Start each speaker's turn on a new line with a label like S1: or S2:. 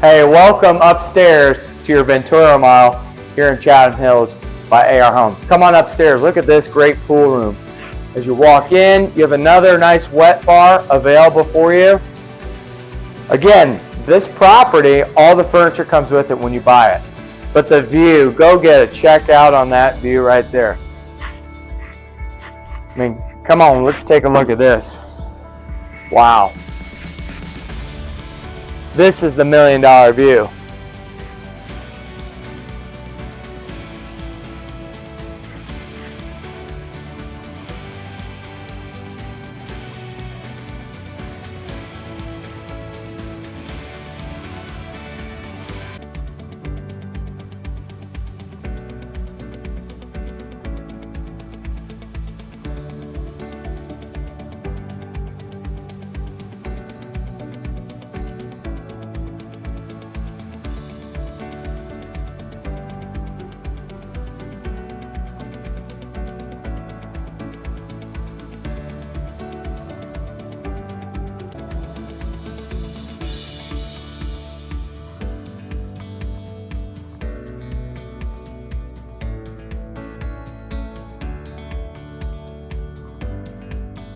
S1: Hey, welcome upstairs to your Ventura Mile here in Chatham Hills by AR Homes. Come on upstairs. Look at this great pool room. As you walk in, you have another nice wet bar available for you. Again, this property, all the furniture comes with it when you buy it. But the view, go get it. Check out on that view right there. I mean, come on, let's take a look at this. Wow. This is the $1 million view.